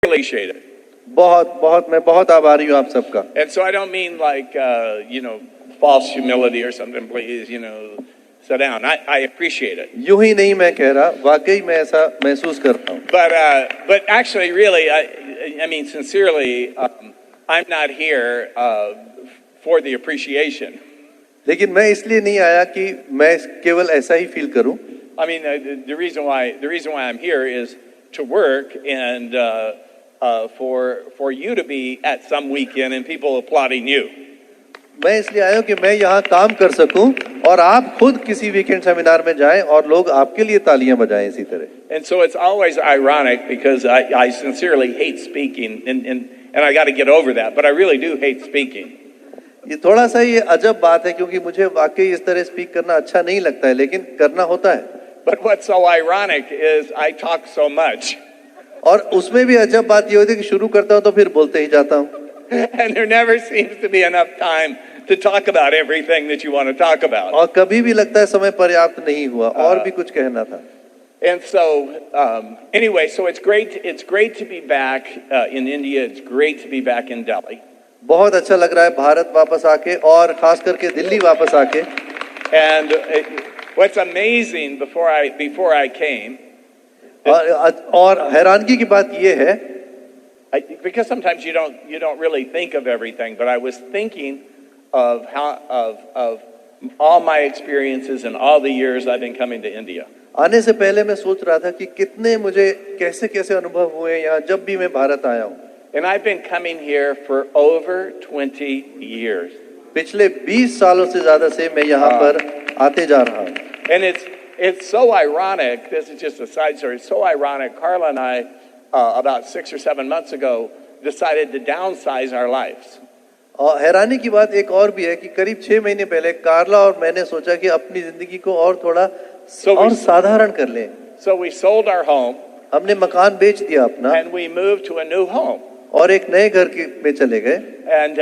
appreciate it. बहुत बहुत मैं बहुत आभारी हूँ आप सबका. And so I don't mean like, false humility or something, please, sit down. I appreciate it. यूं ही नहीं मैं कह रहा, वाकई मैं ऐसा महसूस करता हूँ. But actually, really, I mean, sincerely, I'm not here for the appreciation. लेकिन मैं इसलिए नहीं आया कि मैं केवल ऐसा ही फील करूं. I mean, the reason why I'm here is to work and for you to be at some weekend and people applauding you. मैं इसलिए आया हूं कि मैं यहाँ काम कर सकूं और आप खुद किसी वीकेंड सेमिनार में जाएं और लोग आपके लिए तालियां बजाएं इसी तरह. And so it's always ironic because I sincerely hate speaking and I got to get over that, but I really do hate speaking. ये थोड़ा सा ये अजब बात है क्योंकि मुझे वाकई इस तरह स्पीक करना अच्छा नहीं लगता है, लेकिन करना होता है. But what's so ironic is I talk so much. और उसमें भी अजब बात ये होती है कि शुरू करता हूँ तो फिर बोलते ही जाता हूँ. And there never seems to be enough time to talk about everything that you want to talk about. और कभी भी लगता है समय पर्याप्त नहीं हुआ और भी कुछ कहना था. And so anyway, so it's great to be back in India. It's great to be back in Delhi. बहुत अच्छा लग रहा है भारत वापस आके और खास करके दिल्ली वापस आके. And what's amazing before I came. और हैरानगी की बात ये है. Because sometimes you don't really think of everything, but I was thinking of all my experiences and all the years I've been coming to India. आने से पहले मैं सोच रहा था कि कितने मुझे कैसे अनुभव हुए यहाँ जब भी मैं भारत आया हूँ. And I've been coming here for over 20 years. पिछले 20 सालों से ज्यादा से मैं यहाँ पर आते जा रहा हूँ. And it's so ironic. This is just a side story. It's so ironic. Carla and I, about 6 or 7 months ago, decided to downsize our lives. और हैरानी की बात एक और भी है कि करीब 6 महीने पहले कार्ला और मैंने सोचा कि अपनी जिंदगी को और थोड़ा और साधारण कर लें. So we sold our home. हमने मकान बेच दिया अपना. And we moved to a new home. और एक नए घर में चले गए. And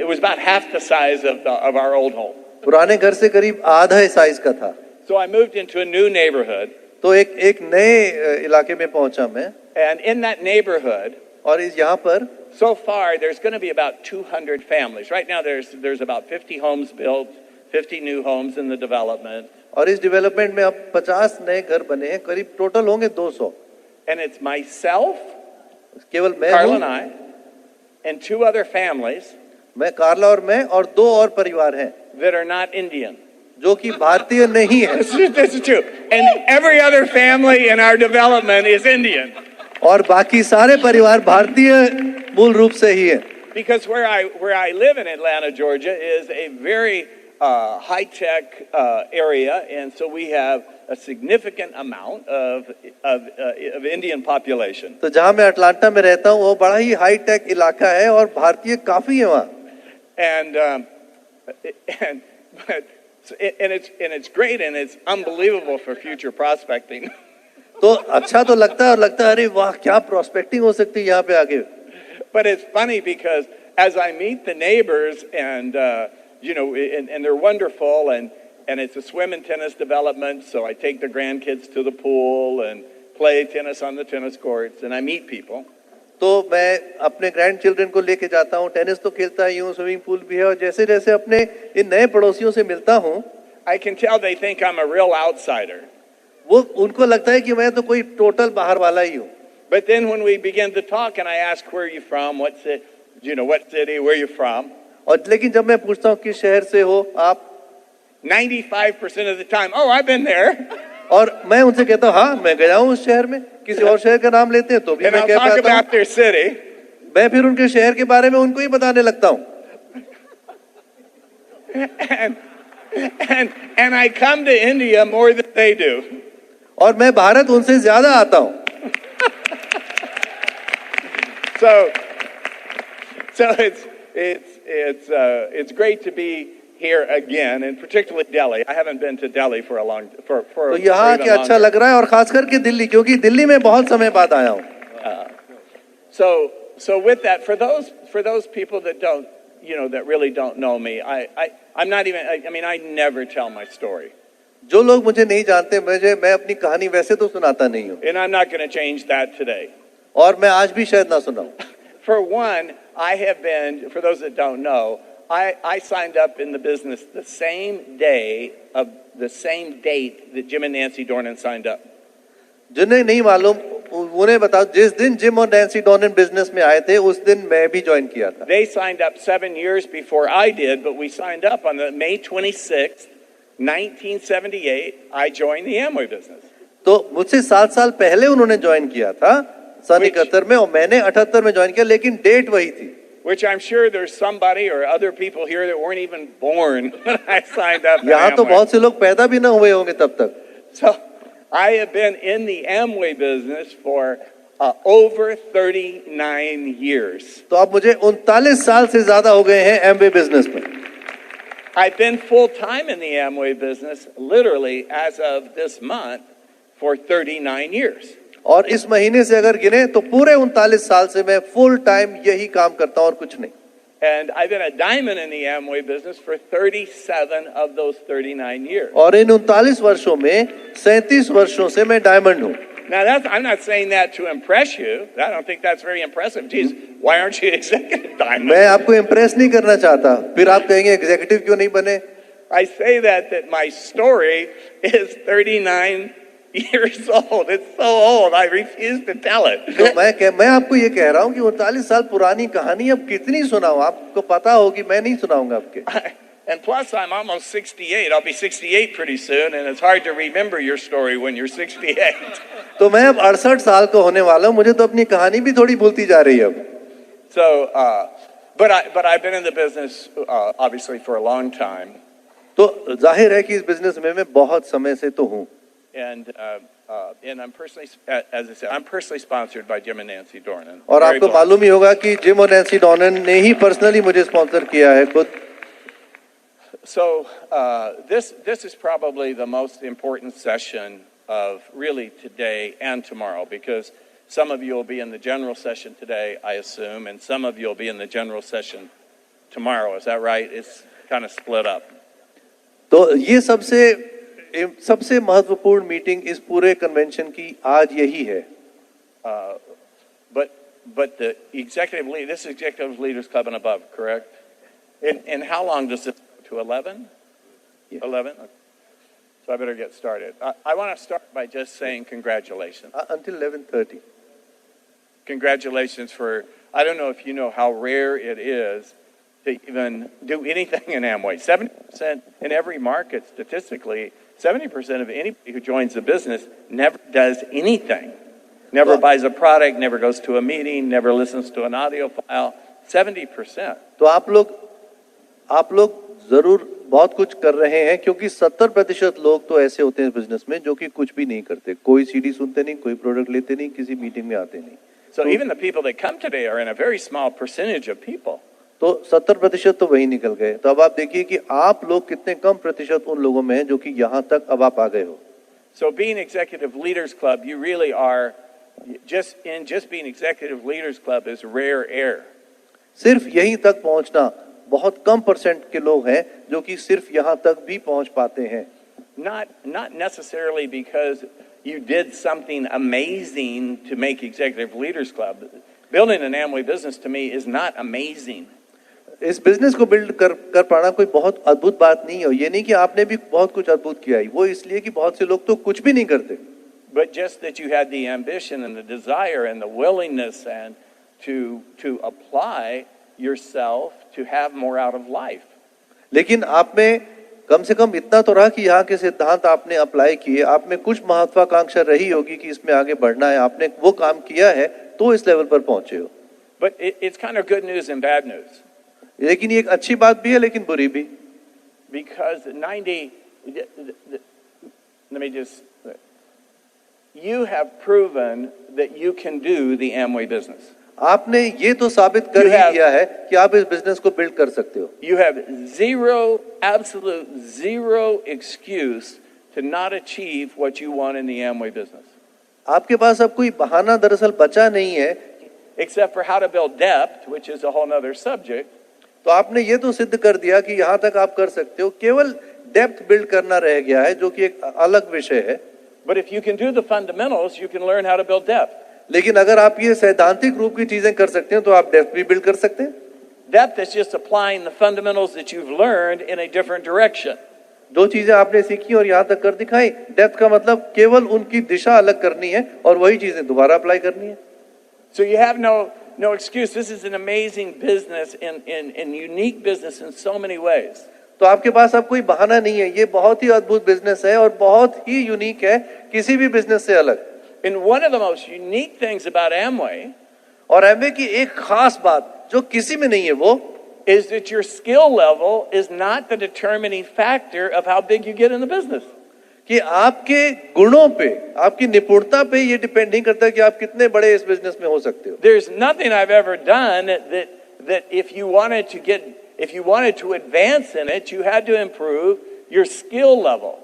it was about half the size of our old home. पुराने घर से करीब आधा साइज का था. So I moved into a new neighborhood. तो एक नए इलाके में पहुंचा मैं. And in that neighborhood, और इस यहाँ पर so far there's going to be about 200 families. Right now there's about 50 homes built, 50 new homes in the development. और इस डेवलपमेंट में अब 50 नए घर बने हैं, करीब टोटल होंगे 200. And it's myself, केवल मैं, Carla and I, and 2 other families. मैं, कार्ला और मैं और 2 और परिवार हैं that are not Indian. जो कि भारतीय नहीं है. This is true. And every other family in our development is Indian. और बाकी सारे परिवार भारतीय मूल रूप से ही है. Because where I live in Atlanta, Georgia, is a very high-tech area, and so we have a significant amount of Indian population. तो जहाँ मैं अटलांटा में रहता हूँ वो बड़ा ही हाई-टेक इलाका है और भारतीय काफी है वहाँ. And it's great and it's unbelievable for future prospecting. तो अच्छा तो लगता है और लगता है अरे वाह क्या प्रोस्पेक्टिंग हो सकती है यहाँ पे आगे. But it's funny because as I meet the neighbors and and they're wonderful and it's a swim and tennis development, so I take the grandkids to the pool and play tennis on the tennis courts and I meet people. तो मैं अपने grand children को लेके जाता हूँ, tennis तो खेलता ही हूँ, स्विमिंग पूल भी है और जैसे जैसे अपने इन नए पड़ोसियों से मिलता हूँ, I can tell they think I'm a real outsider. वो उनको लगता है कि मैं तो कोई टोटल बाहर वाला ही हूँ. But then when we begin to talk and I ask where you from, what city, where you from? और लेकिन जब मैं पूछता हूँ किस शहर से हो आप, 95% of the time, oh I've been there. और मैं उनसे कहता हूँ हाँ मैं गया हूँ उस शहर में. किसी और शहर का नाम लेते हैं तो भी मैं कह पाता हूँ. मैं फिर उनके शहर के बारे में उनको ही बताने लगता हूँ. And I come to India more than they do. और मैं भारत उनसे ज्यादा आता हूँ. So it's great to be here again, and particularly Delhi. I haven't been to Delhi for a long for. तो यहाँ क्या अच्छा लग रहा है और खास करके दिल्ली, क्योंकि दिल्ली में बहुत समय बाद आया हूँ. So with that, for those people that don't, that really don't know me, I'm not even. I mean, I never tell my story. जो लोग मुझे नहीं जानते मैं अपनी कहानी वैसे तो सुनाता नहीं हूँ. And I'm not going to change that today. और मैं आज भी शायद ना सुनाऊं। For one, I have been, for those that don't know, I signed up in the business the same day of the same date that Jim and Nancy Dornan signed up. जिन्हें नहीं मालूम उन्हें बताओ, जिस दिन जिम और Nancy डॉनन business में आए थे उस दिन मैं भी ज्वाइन किया था। They signed up 7 years before I did, but we signed up on the May 26th, 1978. I joined the Amway business. तो मुझसे 7 साल पहले उन्होंने ज्वाइन किया था सन 71 में, और मैंने 78 में ज्वाइन किया, लेकिन डेट वही थी। Which I'm sure there's somebody or other people here that weren't even born when I signed up. यहाँ तो बहुत से लोग पैदा भी ना हुए होंगे तब तक। So I have been in the Amway business for over 39 years. तो अब मुझे 39 साल से ज्यादा हो गए हैं एमवे बिजनेस में। I've been full time in the Amway business literally as of this month for 39 years. और इस महीने से अगर गिने तो पूरे 39 साल से मैं फुल टाइम यही काम करता हूं और कुछ नहीं। And I've been a diamond in the Amway business for 37 of those 39 years. और इन 39 वर्षों में 37 वर्षों से मैं डायमंड हूं। Now I'm not saying that to impress you. I don't think that's very impressive. Geez, why aren't you executive diamond? मैं आपको impress नहीं करना चाहता, फिर आप कहेंगे एग्जीक्यूटिव क्यों नहीं बने। I say that my story is 39 years old. It's so old. I refuse to tell it. तो मैं आपको ये कह रहा हूँ कि 39 साल पुरानी कहानी अब कितनी सुनाऊं, आपको पता होगी, मैं नहीं सुनाऊंगा आपके। And plus, I'm almost 68. I'll be 68 pretty soon, and it's hard to remember your story when you're 68. तो मैं अब 68 साल का होने वाला हूँ, मुझे तो अपनी कहानी भी थोड़ी भूलती जा रही है अब। So, but I've been in the business obviously for a long time. तो जाहिर है कि इस बिजनेस में मैं बहुत समय से तो हूँ। And I'm personally, as I said, I'm personally sponsored by Jim and Nancy Dornan. और आपको मालूम ही होगा कि जिम और नैन्सी डॉनन ने ही पर्सनली मुझे स्पॉन्सर किया है खुद। So this is probably the most important session of really today and tomorrow, because some of you will be in the general session today, I assume, and some of you will be in the general session tomorrow. Is that right? It's kind of split up. तो ये सबसे महत्वपूर्ण meeting इस पूरे convention की आज यही है। But the this executive leaders club and above, correct? And how long does it go to 11? Yes. 11. Okay. So I better get started. I want to start by just saying congratulations. Until 11:30. Congratulations for, I don't know if you know how rare it is to even do anything in Amway. 70% in every market, statistically, 70% of anybody who joins the business never does anything. Never buys a product, never goes to a meeting, never listens to an audio file. 70%. तो आप लोग जरूर बहुत कुछ कर रहे हैं, क्योंकि 70% लोग तो ऐसे होते हैं बिजनेस में जो कि कुछ भी नहीं करते, कोई सीडी सुनते नहीं, कोई प्रोडक्ट लेते नहीं, किसी मीटिंग में आते नहीं। So even the people that come today are in a very small percentage of people. तो 70% तो वही निकल गए। तो अब आप देखिए कि आप लोग कितने कम प्रतिशत उन लोगों में हैं जो कि यहाँ तक अब आप आ गए हो। So being Executive Leaders Club, you really are just being Executive Leaders Club is rare air. सिर्फ यहीं तक पहुंचना बहुत कम परसेंट के लोग हैं जो कि सिर्फ यहाँ तक भी पहुंच पाते हैं। Not necessarily because you did something amazing to make Executive Leaders Club. Building an Amway business to me is not amazing. इस बिजनेस को बिल्ड कर पाना कोई बहुत अद्भुत बात नहीं है। ये नहीं कि आपने भी बहुत कुछ अद्भुत किया है, वो इसलिए कि बहुत से लोग तो कुछ भी नहीं करते। But just that you had the ambition and the desire and the willingness and to apply yourself to have more out of life. लेकिन आप में कम से कम इतना तो रहा कि यहाँ के सिद्धांत आपने अप्लाई किए, आप में कुछ महत्वाकांक्षा रही होगी कि इसमें आगे बढ़ना है, आपने वो काम किया है तो इस लेवल पर पहुंचे हो। But it's kind of good news and bad news. लेकिन ये एक अच्छी बात भी है लेकिन बुरी भी। Because you have proven that you can do the Amway business. आपने ये तो साबित कर ही दिया है कि आप इस बिजनेस को बिल्ड कर सकते हो। You have absolute zero excuse to not achieve what you want in the Amway business. आपके पास अब कोई बहाना दरअसल बचा नहीं है, except for how to build depth, which is a whole other subject. तो आपने ये तो सिद्ध कर दिया कि यहाँ तक आप कर सकते हो, केवल डेप्थ बिल्ड करना रह गया है जो कि एक अलग विषय है। But if you can do the fundamentals, you can learn how to build depth. लेकिन अगर आप ये सैद्धांतिक रूप की चीजें कर सकते हैं तो आप डेप्थ भी बिल्ड कर सकते हैं। Depth is just applying the fundamentals that you've learned in a different direction. जो चीजें आपने सीखी और यहाँ तक कर दिखाई, डेप्थ का मतलब केवल उनकी दिशा अलग करनी है और वही चीजें दोबारा अप्लाई करनी है। So you have no excuse. This is an amazing business in unique business in so many ways. तो आपके पास अब कोई बहाना नहीं है, ये बहुत ही अद्भुत बिजनेस है और बहुत ही यूनिक है, किसी भी बिजनेस से अलग। And one of the most unique things about Amway और एमवे की एक खास बात जो किसी में नहीं है वो is that your skill level is not the determining factor of how big you get in the business. कि आपके गुणों पे, आपकी निपुणता पे ये डिपेंड नहीं करता कि आप कितने बड़े इस बिजनेस में हो सकते हो। There's nothing I've ever done that if you wanted to advance in it, you had to improve your skill level.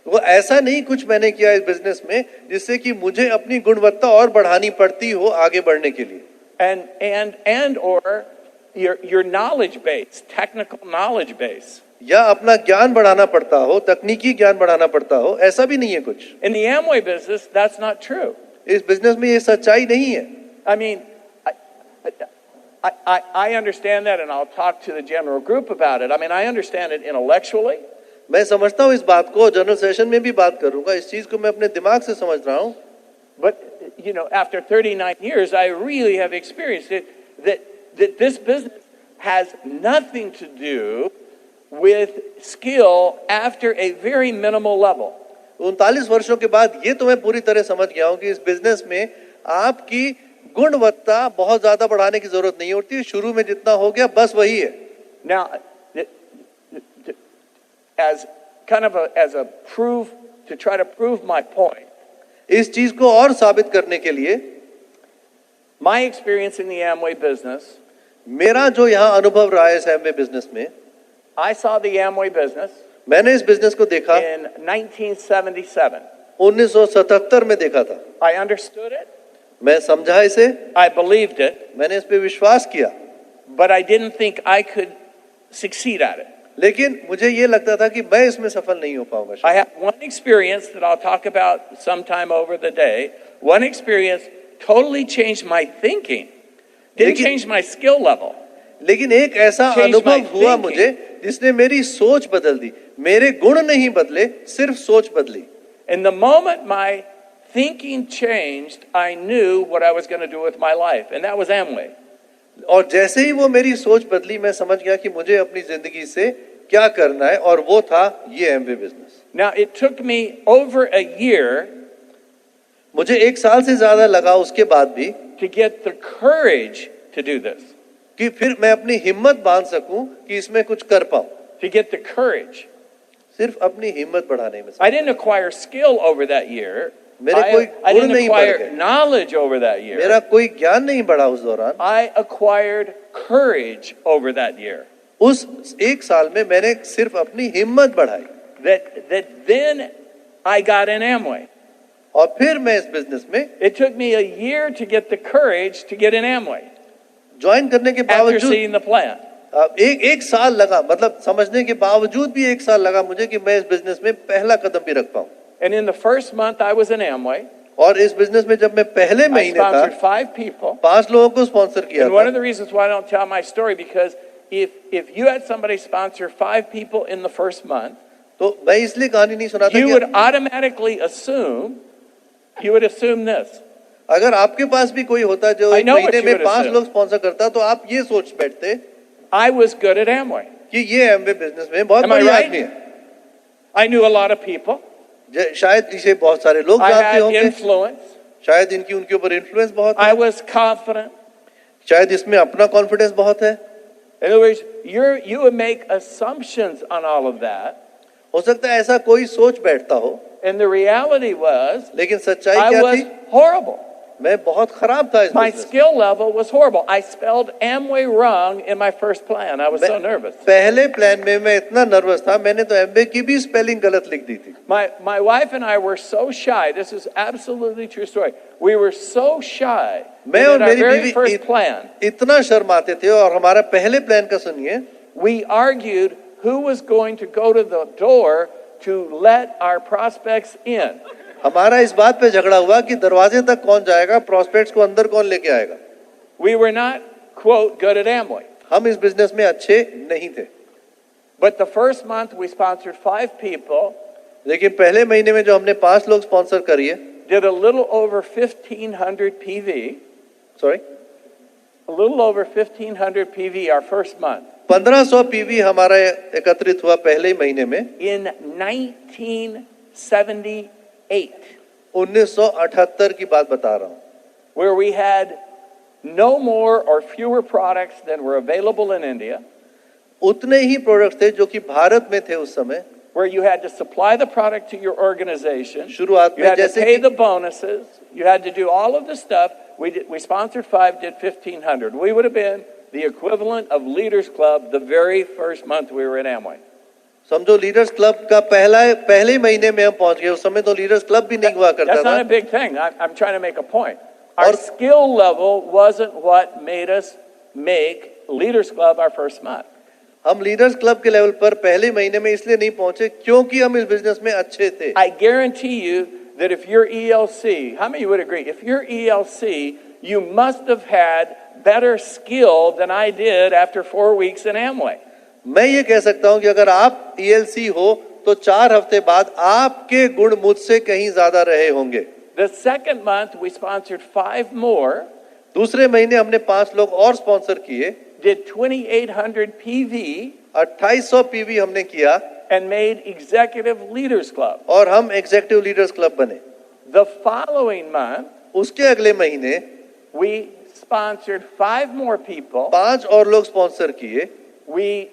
वो ऐसा नहीं कुछ मैंने किया इस बिजनेस में जिससे कि मुझे अपनी गुणवत्ता और बढ़ानी पड़ती हो आगे बढ़ने के लिए। And or your knowledge base, technical knowledge base. या अपना ज्ञान बढ़ाना पड़ता हो, तकनीकी ज्ञान बढ़ाना पड़ता हो, ऐसा भी नहीं है कुछ। In the Amway business, that's not true. इस बिजनेस में ये सच्चाई नहीं है। I mean, I understand that, and I'll talk to the general group about it. I mean, I understand it intellectually. मैं समझता हूँ इस बात को, जनरल सेशन में भी बात करूंगा, इस चीज को मैं अपने दिमाग से समझ रहा हूँ। But after 39 years, I really have experienced it that this business has nothing to do with skill after a very minimal level. 39 वर्षों के बाद ये तो मैं पूरी तरह समझ गया हूँ कि इस बिजनेस में आपकी गुणवत्ता बहुत ज्यादा बढ़ाने की जरूरत नहीं होती है, शुरू में जितना हो गया बस वही है। Now, as a proof, to try to prove my point, इस चीज को और साबित करने के लिए my experience in the Amway business, मेरा जो यहाँ अनुभव रहा है इस एमवे बिजनेस में, I saw the Amway business मैंने इस बिजनेस को देखा in 1977. 1977 में देखा था। I understood it. मैं समझा इसे, I believed it, मैंने इस पे विश्वास किया, but I didn't think I could succeed at it. लेकिन मुझे ये लगता था कि मैं इसमें सफल नहीं हो पाऊंगा। I have one experience that I'll talk about sometime over the day. One experience totally changed my thinking. Didn't change my skill level. लेकिन एक ऐसा अनुभव हुआ मुझे जिसने मेरी सोच बदल दी। मेरे गुण नहीं बदले, सिर्फ सोच बदली। And the moment my thinking changed, I knew what I was going to do with my life, and that was Amway. और जैसे ही वो मेरी सोच बदली, मैं समझ गया कि मुझे अपनी जिंदगी से क्या करना है, और वो था ये Amway business. Now it took me over a year मुझे 1 साल से ज्यादा लगा उसके बाद भी to get the courage to do this. कि फिर मैं अपनी हिम्मत बांध सकूं कि इसमें कुछ कर पाऊं। To get the courage. सिर्फ अपनी हिम्मत बढ़ाने में। I didn't acquire skill over that year. मेरे कोई I गुण didn't नहीं बढ़ acquire गए। knowledge over that year. मेरा कोई ज्ञान नहीं बढ़ा उस दौरान। I acquired courage over that year. उस 1 साल में मैंने सिर्फ अपनी हिम्मत बढ़ाई। That then I got in Amway. और फिर मैं इस बिजनेस में, It took me a year to get the courage to get in Amway. Join करने के After बावजूद seeing the plan. एक साल लगा, मतलब समझने के बावजूद भी 1 साल लगा मुझे कि मैं इस बिजनेस में पहला कदम भी रख पाऊं। And in the first month I was in Amway. और इस बिजनेस में जब मैं पहले I महीने sponsored था, 5 people. 5 लोगों को स्पॉन्सर किया And one of था। the reasons why I don't tell my story, because if you had somebody sponsor 5 people in the first month, तो मैं इसलिए कहानी नहीं सुनाता you कि would automatically assume this. अगर आपके पास भी कोई होता जो I एक know what महीने you में would 5 assume. लोग स्पॉन्सर करता, तो आप ये सोच बैठते I was good at Amway. कि ये एमवे बिजनेस में बहुत Am I बड़ी right? आदमी है। I knew a lot of people. शायद इसे बहुत सारे लोग I जानते had होंगे, influence. शायद इनकी उनके ऊपर इन्फ्लुएंस बहुत I है, was confident. शायद इसमें अपना कॉन्फिडेंस बहुत है। In other words, you would make assumptions on all of that. हो सकता है ऐसा कोई सोच बैठता हो, And the reality was, लेकिन सच्चाई I क्या was थी? horrible. मैं बहुत खराब था इस My बिजनेस में। skill level was horrible. I spelled Amway wrong in my first plan. I was so nervous. पहले प्लान में मैं इतना नर्वस था, मैंने तो एमवे की भी स्पेलिंग गलत लिख दी थी। My wife and I were so shy. This is absolutely true story. We were so shy. मैं that और in our मेरी very बीवी first plan, इतना शर्माते थे, और हमारा पहले प्लान का सुनिए, we argued who was going to go to the door to let our prospects in. हमारा इस बात पे झगड़ा हुआ कि दरवाजे तक कौन जाएगा, प्रोस्पेक्ट्स को अंदर कौन लेके आएगा। We were not, quote, good at Amway. हम इस बिजनेस में अच्छे नहीं थे, But the first month we sponsored 5 people, लेकिन पहले महीने में जो हमने 5 लोग स्पॉन्सर करिए, did a little over 1,500 PV, sorry a little over 1,500 PV our first month 1500 PV हमारा एकत्रित हुआ पहले ही महीने में in 1978, 1978 की बात बता रहा हूँ, where we had no more or fewer products than were available in India, उतने ही प्रोडक्ट थे जो कि भारत में थे उस समय। where you had to supply the product to your organization, शुरुआत you में had to जैसे pay कि the bonuses, you had to do all of the stuff. We sponsored 5, did 1,500. We would have been the equivalent of Leaders Club the very first month we were in Amway. समझो leaders club का पहले महीने में हम पहुंच गए। उस समय तो लीडर्स क्लब भी नहीं हुआ करता That's not था। a big thing. I'm trying to make a point. Our Or- skill level wasn't what made us make Leaders Club our first month. हम लीडर्स क्लब के लेवल पर पहले महीने में इसलिए नहीं पहुंचे क्योंकि हम इस बिजनेस में अच्छे थे। I guarantee you that if you're ELC, how many of you would agree? If you're ELC, you must have had better skill than I did after 4 weeks in Amway. मैं ये कह सकता हूं कि अगर आप ELC हो तो 4 हफ्ते बाद आपके गुण मुझसे कहीं ज्यादा रहे होंगे। The second month, we sponsored 5 more, दूसरे महीने हमने 5 लोग और स्पॉन्सर किए, did 2,800 PV, 2800 पीवी हमने किया and made Executive Leaders Club. और हम एग्जीक्यूटिव लीडर्स क्लब बने। The following month, उसके अगले महीने we sponsored 5 more people. 5 और लोग स्पॉन्सर किए, We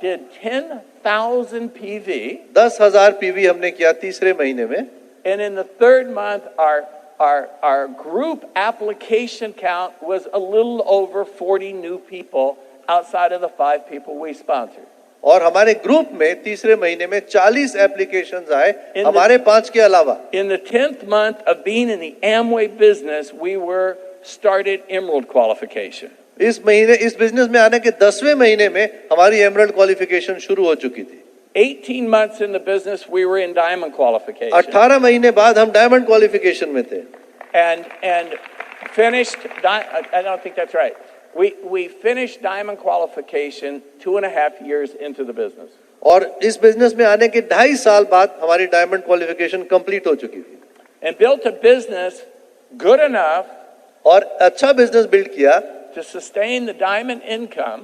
did 10,000 PV, 10,000 पीवी हमने किया तीसरे महीने में, and in the third month, our group application count was a little over 40 new people outside of the 5 people we sponsored. और हमारे ग्रुप में तीसरे महीने में 40 एप्लीकेशंस आए In the- हमारे 5 के अलावा। In the 10th month of being in the Amway business, we were started Emerald qualification. इस बिजनेस में आने के 10वें महीने में हमारी एमरल्ड क्वालिफिकेशन शुरू हो चुकी थी। 18 months in the business, we were in Diamond qualification. 18 महीने बाद हम डायमंड क्वालिफिकेशन में थे And finished, I don't think that's right. We finished Diamond qualification 2.5 years into the business. और इस बिजनेस में आने के 2.5 साल बाद हमारी डायमंड क्वालिफिकेशन कंप्लीट हो चुकी थी And built a business good enough और अच्छा बिजनेस बिल्ड किया to sustain the Diamond income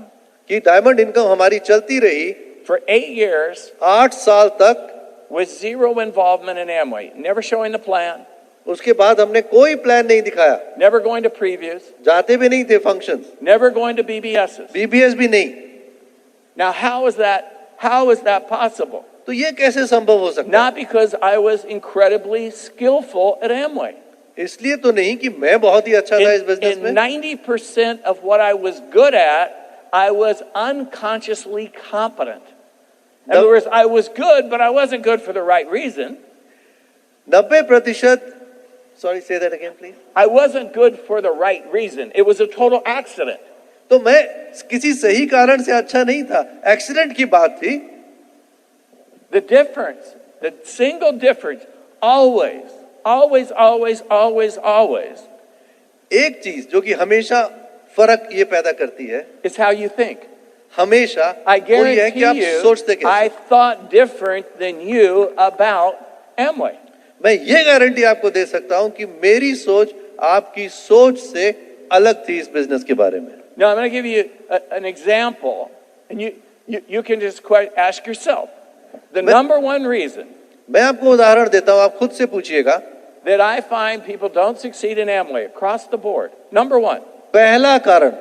कि डायमंड इनकम हमारी चलती रही for 8 years 8 साल तक। with zero involvement in Amway. Never showing the plan, उसके बाद हमने कोई प्लान नहीं दिखाया, never going to previews, जाते भी नहीं थे functions, never going to BBSs. BBS भी नहीं। Now, how is that possible? तो ये कैसे संभव हो सकता Not because I was incredibly skillful at Amway. है? इसलिए तो नहीं कि मैं बहुत ही अच्छा था इस बिजनेस In में। 90% of what I was good at, I was unconsciously competent. In other words, I was good, but I wasn't good for the right reason. 90%, sorry say that again please. I wasn't good for the right reason. It was a total accident. तो मैं किसी सही कारण से अच्छा नहीं था, accident की बात थी। The difference, the single difference, always, always, always, always, always, एक चीज जो कि हमेशा फर्क ये पैदा करती है, is how you think. हमेशा I वो ये है कि आप guarantee you, सोचते कैसे। I thought different than you about Amway. मैं ये गारंटी आपको दे सकता हूं कि मेरी सोच आपकी सोच से अलग थी इस बिजनेस के बारे में। Now, I'm going to give you an example, and you can just ask yourself. The number one reason मैं आपको उदाहरण देता हूं, आप खुद से पूछिएगा। that I find people don't succeed in Amway across the board, number one, पहला कारण,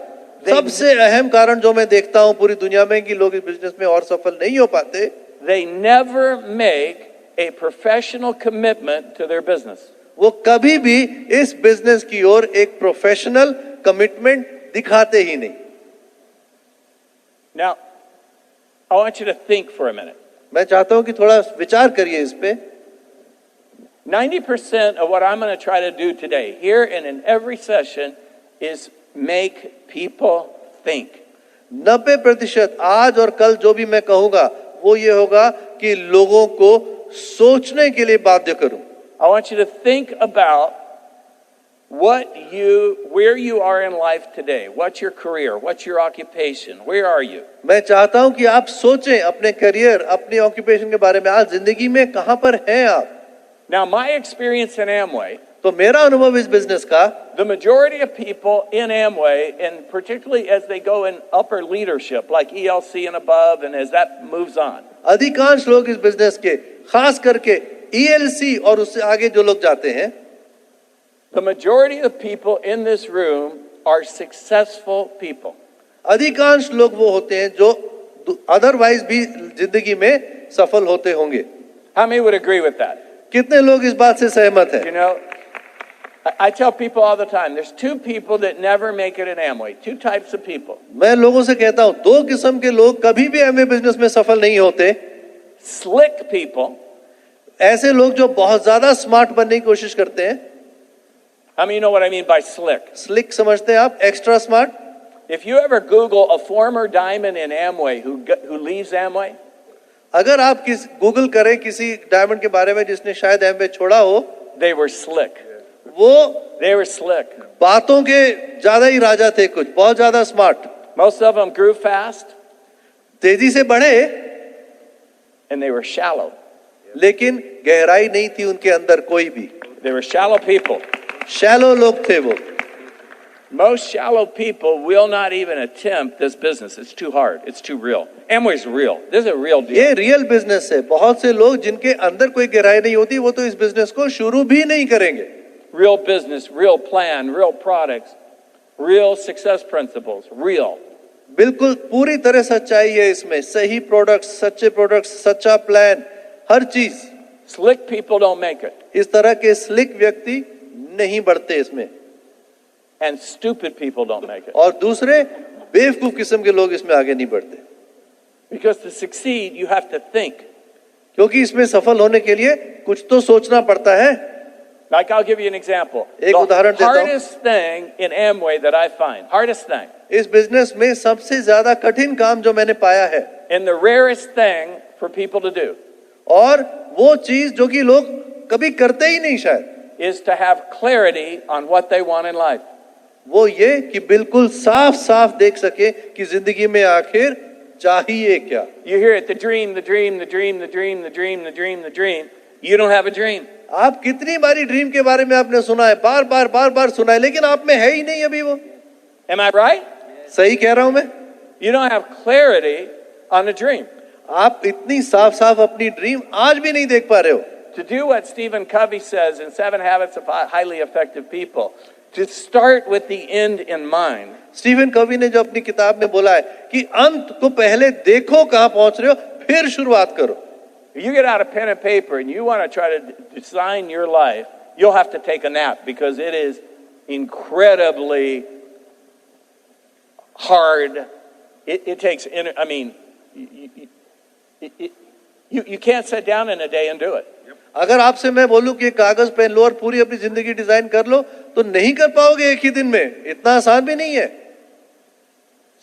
सबसे अहम कारण जो मैं देखता हूं पूरी दुनिया में कि लोग इस बिजनेस में और सफल नहीं हो पाते, they never make a professional commitment to their business. वो कभी भी इस बिजनेस की ओर एक प्रोफेशनल कमिटमेंट दिखाते ही नहीं। Now, I want you to think for a minute. मैं चाहता हूं कि थोड़ा विचार करिए इस पे। 90% of what I'm going to try to do today, here and in every session, is make people think. 90% आज और कल जो भी मैं कहूंगा वो ये होगा कि लोगों को सोचने के लिए बाध्य करूं। I want you to think about where you are in life today. What's your career? What's your occupation? Where are you? मैं चाहता हूं कि आप सोचें अपने करियर, अपने ऑक्यूपेशन के बारे में। आज जिंदगी में कहां पर हैं आप? Now, my experience in Amway, तो मेरा अनुभव इस बिजनेस का, the majority of people in Amway, and particularly as they go in upper leadership, like ELC and above, and as that moves on, अधिकांश लोग इस बिजनेस के, खास करके ELC और उससे आगे जो लोग जाते हैं, the majority of people in this room are successful people. अधिकांश लोग वो होते हैं जो अदरवाइज भी जिंदगी में सफल होते होंगे। How many would agree with that? कितने लोग इस बात से सहमत हैं? You know, I tell people all the time, there's two people that never make it in Amway. Two types of people. मैं लोगों से कहता हूं, दो किस्म के लोग कभी भी एमवे बिजनेस में सफल नहीं होते। Slick people. ऐसे लोग जो बहुत ज्यादा स्मार्ट बनने की कोशिश करते हैं। How many know what I mean by slick? Slick समझते हैं आप? Extra smart. If you ever Google a former diamond in Amway who leaves Amway, अगर आप गूगल करें किसी डायमंड के बारे में जिसने शायद एमवे छोड़ा हो, they were slick. वो They were slick. बातों के ज्यादा ही राजा थे, कुछ बहुत ज्यादा smart. Most of them grew fast तेजी से बढ़े, and they were shallow. लेकिन गहराई नहीं थी उनके अंदर कोई भी। They were shallow people. Shallow लोग थे वो। Most shallow people will not even attempt this business. It's too hard. It's too real. Amway's real. This is a real deal. ये रियल बिजनेस है। बहुत से लोग जिनके अंदर कोई गहराई नहीं होती, वो तो इस बिजनेस को शुरू भी नहीं करेंगे। Real business, real plan, real products, real success principles, real. बिल्कुल पूरी तरह सच्चाई है इसमें। सही प्रोडक्ट्स, सच्चे प्रोडक्ट्स, सच्चा प्लान, हर चीज। Slick people don't make it. इस तरह के स्लिक व्यक्ति नहीं बढ़ते इसमें, And stupid people don't make it. और दूसरे बेवकूफ किस्म के लोग इसमें आगे नहीं बढ़ते। Because to succeed, you have to think. क्योंकि इसमें सफल होने के लिए कुछ तो सोचना पड़ता है। Like, I'll give you an example. एक उदाहरण The देता हूं। hardest thing in Amway that I find, hardest thing, इस बिजनेस में सबसे ज्यादा कठिन काम जो मैंने पाया है, and the rarest thing for people to do, और वो चीज जो कि लोग कभी करते ही नहीं शायद, is to have clarity on what they want in life. वो ये कि बिल्कुल साफ साफ देख सके कि जिंदगी में आखिर चाहिए क्या। You hear it, the dream, the dream, the dream, the dream, the dream, the dream, the dream. You don't have a dream. आप कितनी बारी ड्रीम के बारे में आपने सुना है, बार बार सुना है, लेकिन आप में है ही नहीं अभी वो। Am I right? सही कह रहा हूं मैं? You don't have clarity on a dream. आप इतनी साफ साफ अपनी ड्रीम आज भी नहीं देख पा रहे हो। To do what Stephen Covey says in 7 Habits of Highly Effective People, to start with the end in mind. Stephen Covey ने जो अपनी किताब में बोला है कि अंत को पहले देखो कहां पहुंच रहे हो, फिर शुरुआत करो। You get out a pen and paper and you want to try to design your life, you'll have to take a nap because it is incredibly hard. It takes, I mean, you can't sit down in a day and do it. अगर आपसे मैं बोलूं कि कागज pen लो और पूरी अपनी जिंदगी डिजाइन कर लो, तो नहीं कर पाओगे एक ही दिन में। इतना आसान भी नहीं है।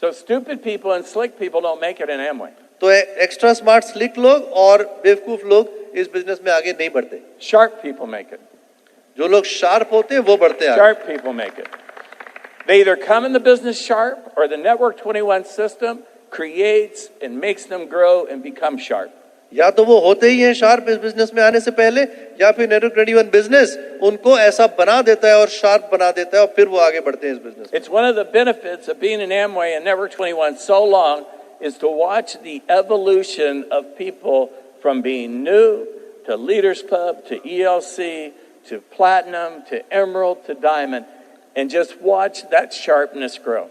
So stupid people and slick people don't make it in Amway. तो एक्स्ट्रा स्मार्ट स्लिक लोग और बेवकूफ लोग इस बिजनेस में आगे नहीं बढ़ते। Sharp people make it. जो लोग शार्प होते हैं वो बढ़ते हैं। Sharp people make it. They either come in the business sharp or the Network 21 system creates and makes them grow and become sharp. या तो वो होते ही हैं शार्प इस बिजनेस में आने से पहले, या फिर नेटवर्क 21 बिजनेस उनको ऐसा बना देता है और शार्प बना देता है, और फिर वो आगे बढ़ते हैं इस बिजनेस में। It's one of the benefits of being in Amway and Network 21 so long is to watch the evolution of people from being new to Leaders Club to ELC to Platinum to Emerald to Diamond and just watch that sharpness grow.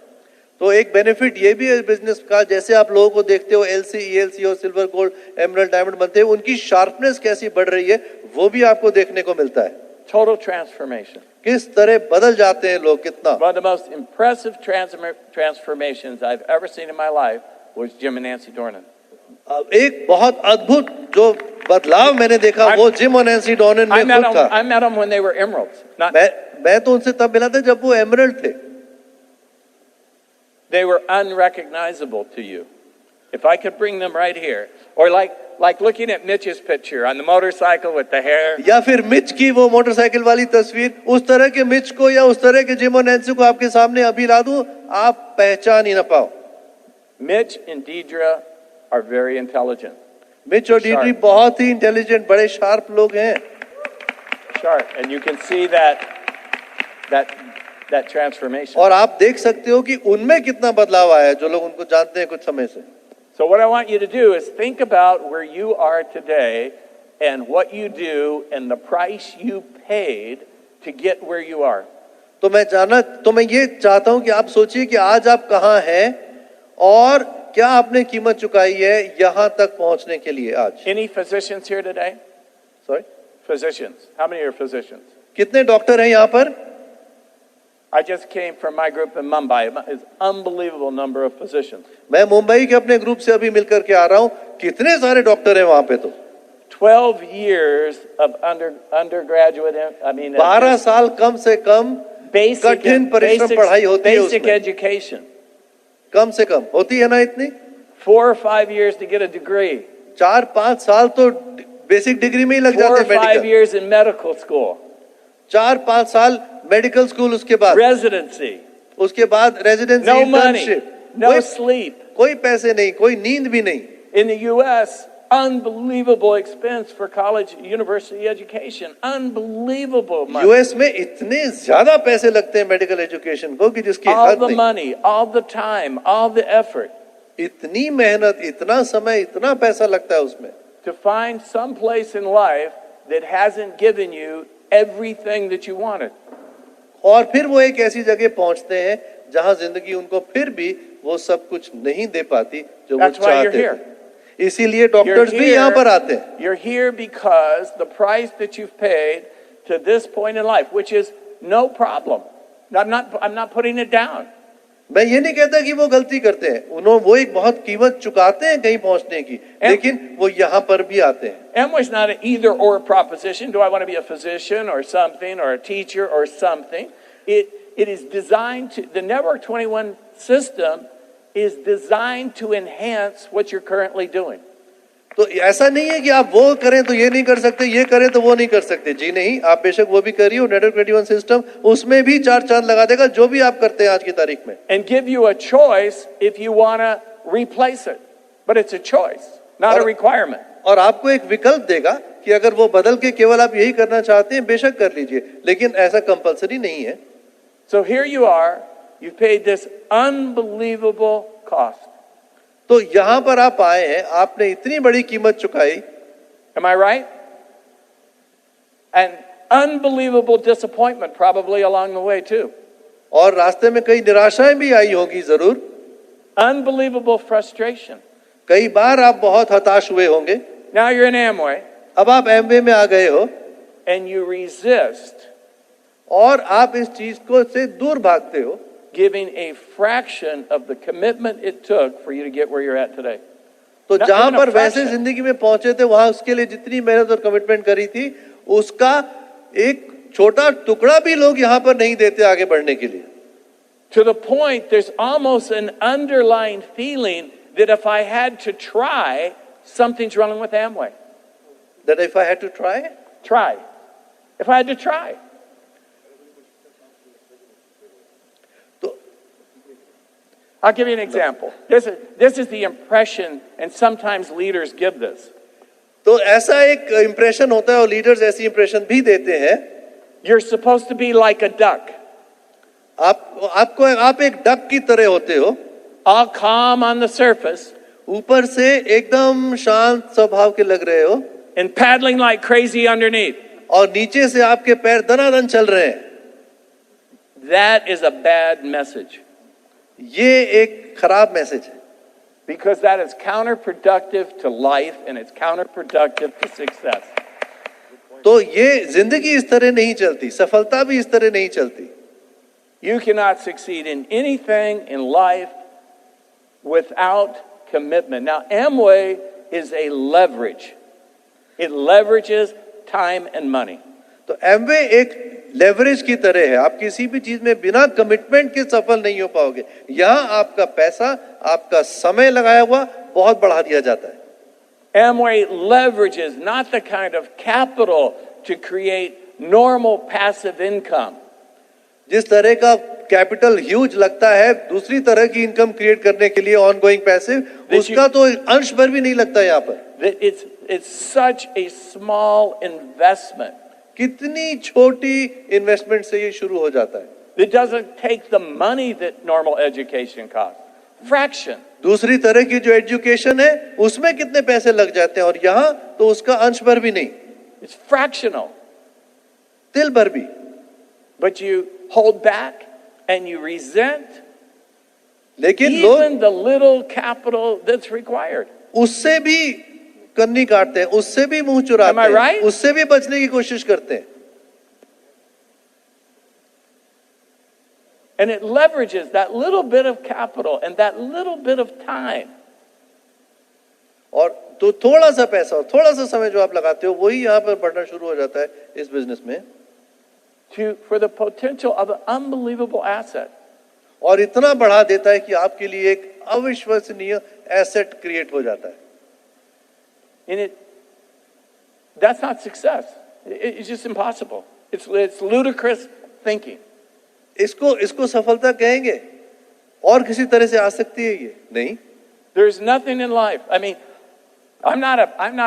तो एक benefit ये भी है इस business का, जैसे आप लोगों को देखते हो एलसी, ईएलसी और सिल्वर, गोल्ड, एमरल्ड, डायमंड बनते हैं, उनकी शार्पनेस कैसी बढ़ रही है वो भी आपको देखने को मिलता है। Total transformation. किस तरह बदल जाते हैं लोग, कितना। One of the most impressive transformations I've ever seen in my life was Jim and Nancy Dornan. एक बहुत अद्भुत जो बदलाव मैंने देखा वो जिम और नैंसी डॉर्नन में खुद था। I met them when they were emeralds. मैं तो उनसे तब मिला था जब वो एमरल्ड थे। They were unrecognizable to you. If I could bring them right here, or like like looking at Mitch's picture on the motorcycle with the hair. या फिर मिच की वो मोटरसाइकिल वाली तस्वीर, उस तरह के मिच को या उस तरह के जिम और नैन्सी को आपके सामने अभी ला दूं, आप पहचान ही ना पाओ। Mitch and Deidre are very intelligent. Mitch और डीड्री बहुत ही इंटेलिजेंट, बड़े शार्प लोग हैं। Sharp, and you can see that transformation. और आप देख सकते हो कि उनमें कितना बदलाव आया है, जो लोग उनको जानते हैं कुछ समय से। So what I want you to do is think about where you are today and what you do and the price you paid to get where you are. तो मैं ये चाहता हूं कि आप सोचिए कि आज आप कहां हैं और क्या आपने कीमत चुकाई है यहां तक पहुंचने के लिए आज। Any physicians here today? Sorry, Physicians. How many are physicians? कितने डॉक्टर हैं यहाँ पर? I just came from my group in Mumbai. It's unbelievable number of physicians. मैं मुंबई के अपने ग्रुप से अभी मिलकर के आ रहा हूँ, कितने सारे डॉक्टर हैं वहां पे। तो 12 years of undergraduate, 12 साल कम से कम कठिन परिश्रम पढ़ाई होती है basic उसमें। education. कम से कम होती है ना इतनी। 4 or 5 years to get a degree. 4-5 साल तो बेसिक डिग्री में ही लग 4 or जाते हैं। 5 years in medical school. 4-5 साल मेडिकल स्कूल, उसके बाद Residency. उसके बाद residency, No money. Internship, No sleep. कोई पैसे नहीं, कोई नींद भी नहीं। In the U.S., unbelievable expense for college, university education. Unbelievable money. US में इतने ज्यादा पैसे लगते हैं मेडिकल एजुकेशन को कि जिसकी All हद the नहीं। money, all the time, all the effort इतनी मेहनत, इतना समय, इतना पैसा लगता है उसमें। to find some place in life that hasn't given you everything that you wanted. और फिर वो एक ऐसी जगह पहुंचते हैं जहां जिंदगी उनको फिर भी वो सब कुछ नहीं दे पाती जो वो That's why you're चाहते here. थे। इसीलिए डॉक्टर्स भी यहाँ पर आते हैं। You're here because the price that you've paid to this point in life, which is no problem. I'm not putting it down. मैं ये नहीं कहता कि वो गलती करते हैं, वो एक बहुत कीमत चुकाते हैं कहीं पहुंचने की, लेकिन वो यहाँ पर भी आते हैं। Amway's not an either or proposition. Do I want to be a physician or something or a teacher or something? It is designed to, the Network 21 system is designed to enhance what you're currently doing. तो ऐसा नहीं है कि आप वो करें तो ये नहीं कर सकते, ये करें तो वो नहीं कर सकते। जी नहीं, आप बेशक वो भी करिए। नेटवर्क 21 सिस्टम उसमें भी 4 चांद लगा देगा जो भी आप करते हैं आज की तारीख में। And give you a choice if you want to replace it. But it's a choice, not a requirement. और आपको एक विकल्प देगा कि अगर वो बदल के केवल आप यही करना चाहते हैं, बेशक कर लीजिए, लेकिन ऐसा कंपलसरी नहीं है। So here you are, you've paid this unbelievable cost. तो यहां पर आप आए हैं, आपने इतनी बड़ी कीमत चुकाई। Am I right? And unbelievable disappointment probably along the way too. और रास्ते में कई निराशाएं भी आई होगी जरूर। Unbelievable frustration. कई बार आप बहुत हताश हुए होंगे। Now you're in Amway. अब आप एमवे में आ गए हो and you resist और आप इस चीज को से दूर भागते हो, giving a fraction of the commitment it took for you to get where you're at today. तो Not जहां even a पर वैसे fraction. जिंदगी में पहुंचे थे वहां उसके लिए जितनी मेहनत और कमिटमेंट करी थी उसका एक छोटा टुकड़ा भी लोग यहां पर नहीं देते आगे बढ़ने के लिए। To the point there's almost an underlying feeling that if I had to try, something's wrong with Amway. That if I had to try, Try. If I had to try. तो I'll give you an example. This is the impression, and sometimes leaders give this. तो ऐसा एक impression होता है और leaders ऐसी impression भी देते हैं। You're supposed to be like a duck, आप एक डक की तरह होते हो, all calm on the surface ऊपर से एकदम शांत स्वभाव के लग रहे हो and paddling like crazy underneath. और नीचे से आपके पैर दनादन चल रहे हैं। That is a bad message ये एक खराब मैसेज है, because that is counterproductive to life and it's counterproductive to success. तो ये जिंदगी इस तरह नहीं चलती, सफलता भी इस तरह नहीं चलती। You cannot succeed in anything in life without commitment. Now, Amway is a leverage. It leverages time and money. तो एमवे एक लेवरेज की तरह है। आप किसी भी चीज में बिना कमिटमेंट के सफल नहीं हो पाओगे। यहाँ आपका पैसा, आपका समय लगाया हुआ बहुत बढ़ा दिया जाता है। Amway leverages not the kind of capital to create normal passive income. जिस तरह का कैपिटल ह्यूज लगता है दूसरी तरह की इनकम क्रिएट करने के लिए ऑनगोइंग पैसिव, उसका तो अंश भर भी नहीं लगता यहाँ पर. It's such a small investment. कितनी छोटी इन्वेस्टमेंट से ये शुरू हो जाता है. It doesn't take the money that normal education costs. Fraction. दूसरी तरह की जो एजुकेशन है उसमें कितने पैसे लग जाते हैं और यहाँ तो उसका अंश भर भी नहीं. It's fractional. तिल भर भी. But you hold back and you resent लेकिन even लोग the little capital that's required. उससे भी कन्नी काटते हैं, उससे भी मुंह चुराते Am I हैं, right? उससे भी बचने की कोशिश करते हैं. And it leverages that little bit of capital and that little bit of time. और तो थोड़ा सा पैसा और थोड़ा सा समय जो आप लगाते हो वही यहाँ पर बढ़ना शुरू हो जाता है इस बिजनेस में. For the potential of an unbelievable asset. और इतना बढ़ा देता है कि आपके लिए एक अविश्वसनीय एसेट क्रिएट हो जाता है. And that's not success. It's just impossible. It's ludicrous thinking. इसको सफलता कहेंगे और किसी तरह से आ सकती है ये नहीं. There's nothing in life. I mean, I'm not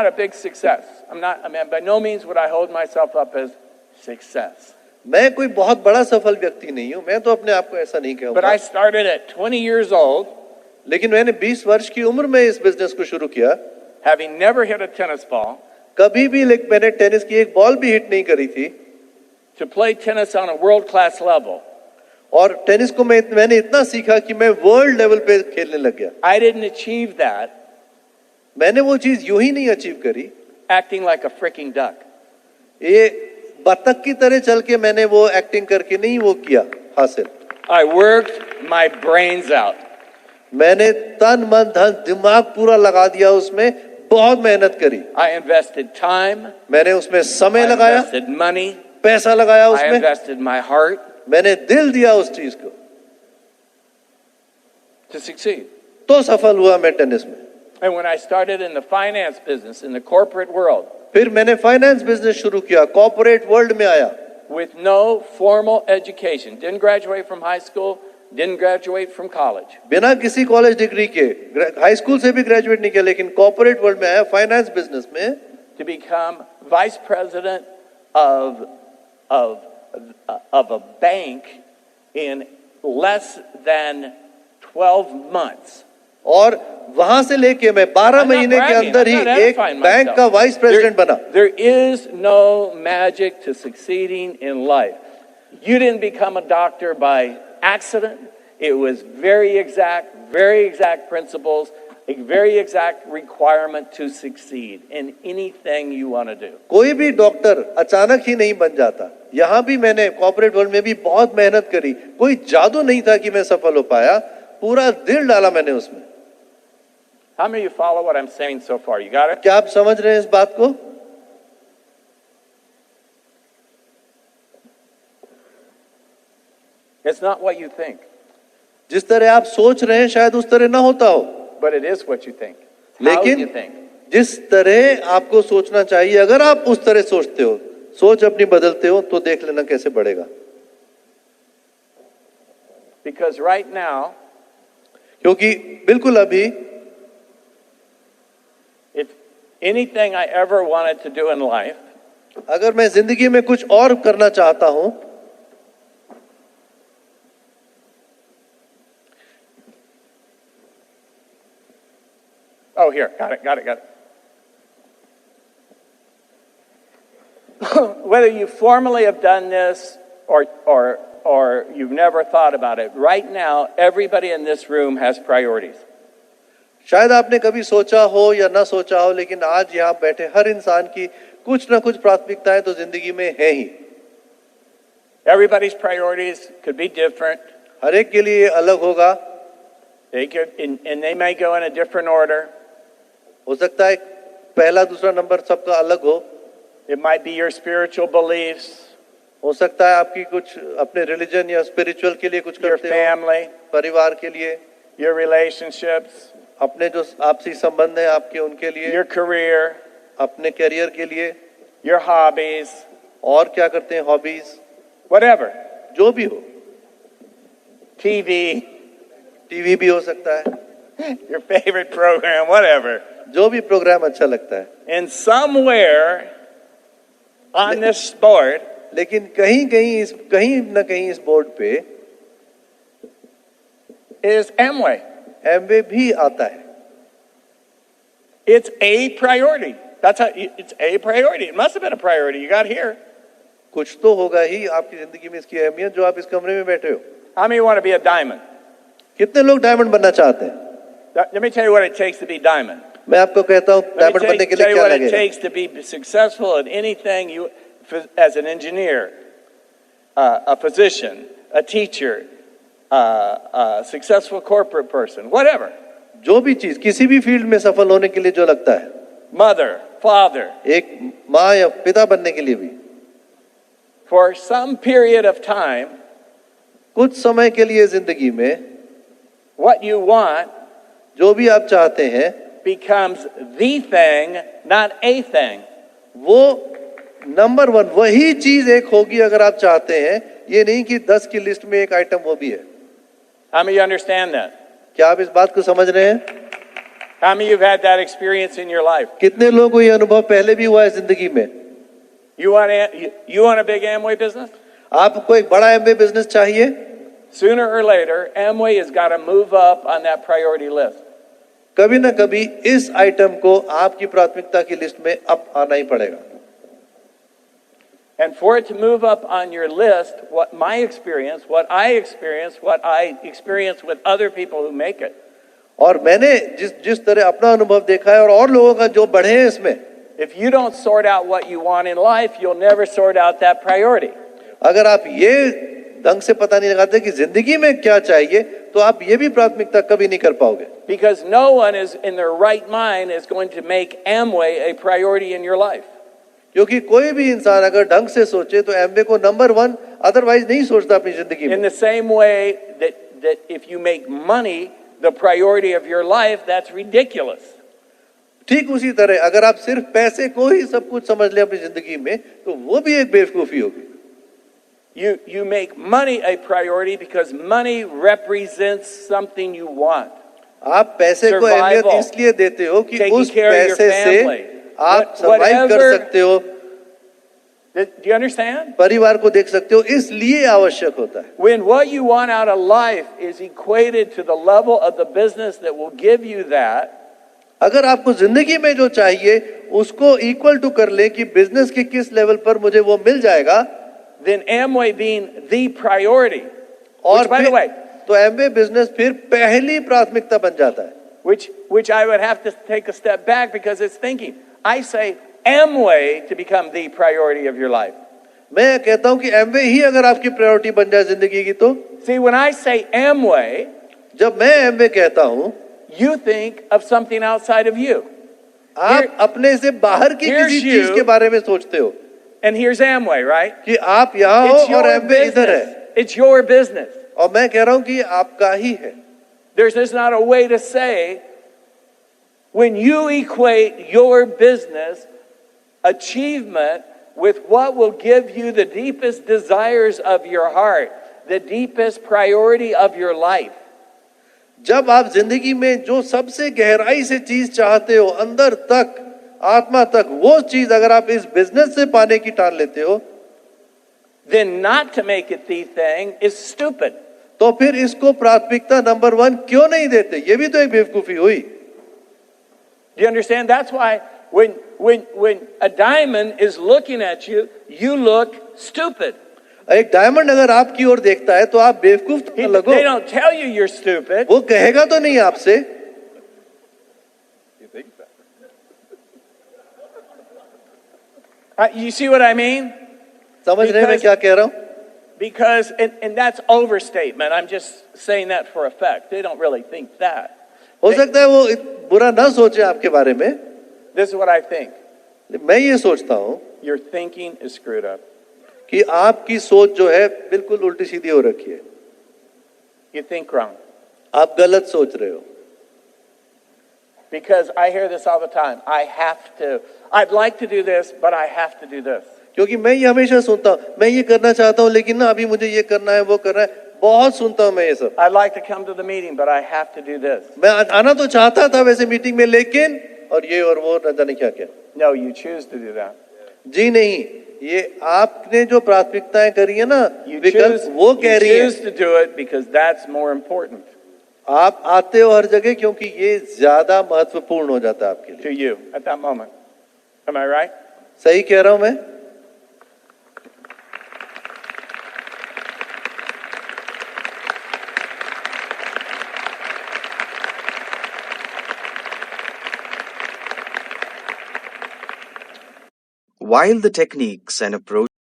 a big success. By no means would I hold myself up as success. मैं कोई बहुत बड़ा सफल व्यक्ति नहीं हूं, मैं तो अपने आप को ऐसा नहीं कहूंगा. But I started at 20 years old. लेकिन मैंने 20 वर्ष की उम्र में इस बिजनेस को शुरू किया. Having never hit a tennis ball. कभी भी मैंने टेनिस की एक बॉल भी हिट नहीं करी थी. To play tennis on a world-class level. और टेनिस को मैंने इतना सीखा कि मैं वर्ल्ड लेवल पे खेलने लग गया. I didn't achieve that. मैंने वो चीज यूं ही नहीं अचीव करी. Acting like a freaking duck. ये बतख की तरह चल के मैंने वो एक्टिंग करके नहीं वो किया हासिल. I worked my brains out. मैंने तन मन धन दिमाग पूरा लगा दिया उसमें, बहुत मेहनत करी. I invested time. मैंने उसमें समय I लगाया, invested money. पैसा लगाया I उसमें, invested my heart मैंने दिल दिया उस चीज को. to succeed. तो सफल हुआ मैं टेनिस में. And when I started in the finance business, in the corporate world, फिर मैंने फाइनेंस बिजनेस शुरू किया, कॉर्पोरेट वर्ल्ड में आया. with no formal education, didn't graduate from high school, didn't graduate from college. बिना किसी कॉलेज डिग्री के, high school से भी ग्रेजुएट नहीं किया, लेकिन कॉर्पोरेट वर्ल्ड में आया फाइनेंस बिजनेस में. To become vice president of a bank in less than 12 months. और वहां से लेके मैं 12 I'm not महीने के bragging. अंदर ही I'm not एक edifying बैंक myself. का वाइस प्रेसिडेंट बना. There is no magic to succeeding in life. You didn't become a doctor by accident. It was very exact principles, a very exact requirement to succeed in anything you want to do. कोई भी doctor अचानक ही नहीं बन जाता. यहाँ भी मैंने corporate world में भी बहुत मेहनत करी. कोई जादू नहीं था कि मैं सफल हो पाया, पूरा दिल डाला मैंने उसमें. How many of you follow what I'm saying so far? You got it? क्या आप समझ रहे हैं इस बात को? It's not what you think, जिस तरह आप सोच रहे हैं शायद उस तरह ना होता हो, but it is what you think. How you लेकिन think. जिस तरह आपको सोचना चाहिए, अगर आप उस तरह सोचते हो, सोच अपनी बदलते हो, तो देख लेना कैसे बढ़ेगा. Because right now, क्योंकि बिल्कुल अभी if anything I ever wanted to do in life, अगर मैं जिंदगी में कुछ और करना चाहता हूं, oh, here, got it. Whether you formally have done this or you've never thought about it, right now, everybody in this room has priorities. शायद आपने कभी सोचा हो या ना सोचा हो, लेकिन आज यहाँ बैठे हर इंसान की कुछ ना कुछ प्राथमिकताएं तो जिंदगी में है ही. Everybody's priorities could be different. हर एक के लिए अलग होगा. They could, and they may go in a different order. हो सकता है पहला दूसरा नंबर सबका अलग हो. It might be your spiritual beliefs, हो सकता है आपकी कुछ अपने रिलीजन या स्पिरिचुअल के लिए कुछ your करते हो, family, परिवार के लिए, your relationships, अपने जो आपसी संबंध है आपके उनके लिए, your career, अपने करियर के लिए, your hobbies, और क्या करते हैं, हॉबीज, whatever, जो भी हो, TV, टीवी भी हो सकता है, your favorite program, whatever. जो भी प्रोग्राम अच्छा लगता है, And somewhere on this board लेकिन कहीं न कहीं इस बोर्ड पे is Amway. एमवे भी आता है. It's a priority. It's a priority. It must have been a priority. You got here. कुछ तो होगा ही आपकी जिंदगी में इसकी अहमियत जो आप इस कमरे में बैठे हो. How many want to be a diamond? कितने लोग डायमंड बनना चाहते हैं? Let me tell you what it takes to be diamond. मैं आपको कहता हूँ Let डायमंड me बनने के tell लिए you क्या what it लगेगा. takes to be successful in anything you, as an engineer, a physician, a teacher, a successful corporate person, whatever. जो भी चीज किसी भी फील्ड में सफल होने के लिए जो लगता है, Mother, father, एक माँ या पिता बनने के लिए भी for some period of time, कुछ समय के लिए जिंदगी में what you want जो भी आप चाहते हैं becomes the thing, not a thing. वो नंबर वन वही चीज एक होगी अगर आप चाहते हैं. ये नहीं कि 10 की लिस्ट में एक आइटम वो भी है. How many of you understand that? क्या आप इस बात को समझ रहे हैं? How many of you have had that experience in your life? कितने लोगों को ये अनुभव पहले भी हुआ है जिंदगी में? You want a big Amway business? आपको एक बड़ा एमवे बिजनेस चाहिए? Sooner or later, Amway has got to move up on that priority list. कभी ना कभी इस आइटम को आपकी प्राथमिकता की लिस्ट में अप आना ही पड़ेगा. And for it to move up on your list, what I experience, what I experience with other people who make it. और मैंने जिस तरह अपना अनुभव देखा है और लोगों का जो बढ़े हैं इसमें, If you don't sort out what you want in life, you'll never sort out that priority. अगर आप ये ढंग से पता नहीं लगाते कि जिंदगी में क्या चाहिए, तो आप ये भी प्राथमिकता कभी नहीं कर पाओगे. Because no one is in their right mind is going to make Amway a priority in your life. क्योंकि कोई भी इंसान अगर ढंग से सोचे तो एमवे को नंबर वन अदरवाइज नहीं सोचता अपनी जिंदगी In में. the same way that if you make money the priority of your life, that's ridiculous. ठीक उसी तरह अगर आप सिर्फ पैसे को ही सब कुछ समझ ले अपनी जिंदगी में, तो वो भी एक बेवकूफी होगी. You make money a priority because money represents something you want. आप पैसे को अहमियत इसलिए देते हो कि Taking उस care of your पैसे से family. आप सर्वाइव कर Whatever- सकते हो, Do you understand? परिवार को देख सकते हो, इसलिए आवश्यक होता है. When what you want out of life is equated to the level of the business that will give you that, अगर आपको जिंदगी में जो चाहिए उसको इक्वल टू कर ले कि बिजनेस के किस लेवल पर मुझे वो मिल जाएगा, then Amway being the priority, और which by the way, तो एमवे बिजनेस फिर पहली प्राथमिकता बन जाता है. which I would have to take a step back because it's thinking. I say Amway to become the priority of your life. मैं कहता हूं कि एमवे ही अगर आपकी प्रायोरिटी बन जाए जिंदगी की, तो See, when I say Amway, जब मैं एमवे कहता हूं, you think of something outside of you. आप अपने से बाहर की here's किसी you. चीज के बारे में सोचते हो And here's Amway, right? कि आप यहाँ हो It's और your एमवे इधर business. है, It's your business. और मैं कह रहा हूं कि आपका ही है. There's just not a way to say when you equate your business achievement with what will give you the deepest desires of your heart, the deepest priority of your life. जब आप जिंदगी में जो सबसे गहराई से चीज चाहते हो, अंदर तक, आत्मा तक, वो चीज अगर आप इस बिजनेस से पाने की ठान लेते हो, Then not to make it the thing is stupid. तो फिर इसको प्राथमिकता नंबर वन क्यों नहीं देते? ये भी तो एक बेवकूफी हुई. Do you understand? That's why when a diamond is looking at you, you look stupid. एक डायमंड अगर आपकी ओर देखता है तो आप बेवकूफ तो न लगो. They don't tell you you're stupid. वो कहेगा तो नहीं आपसे. You see what I mean? समझ रहे हैं मैं क्या कह रहा हूं? Because, and that's overstatement. I'm just saying that for effect. They don't really think that. हो सकता है वो बुरा ना सोचे आपके बारे में. This is what I think. मैं ये सोचता हूं Your thinking is screwed up. कि आपकी सोच जो है बिल्कुल उल्टी सीधी हो रखी है. You think wrong. आप गलत सोच रहे हो. Because I hear this all the time. I'd like to do this, but I have to do this. क्योंकि मैं ये हमेशा सुनता हूँ, मैं ये करना चाहता हूँ लेकिन ना अभी मुझे ये करना है, वो करना है, बहुत सुनता हूँ मैं ये सब। I'd like to come to the meeting, but I have to do this. मैं आना तो चाहता था वैसे मीटिंग में, लेकिन और ये और वो न जाने क्या क्या। No, you choose to do that. जी नहीं, ये आपने जो प्राथमिकताएं करी है ना, You विकल्प choose, वो you कह रही है। choose to do it because that's more important आप आते हो हर जगह क्योंकि ये ज्यादा महत्वपूर्ण हो जाता है आपके लिए। to you at that moment. Am I right? सही कह रहा हूं मैं? While the techniques and approach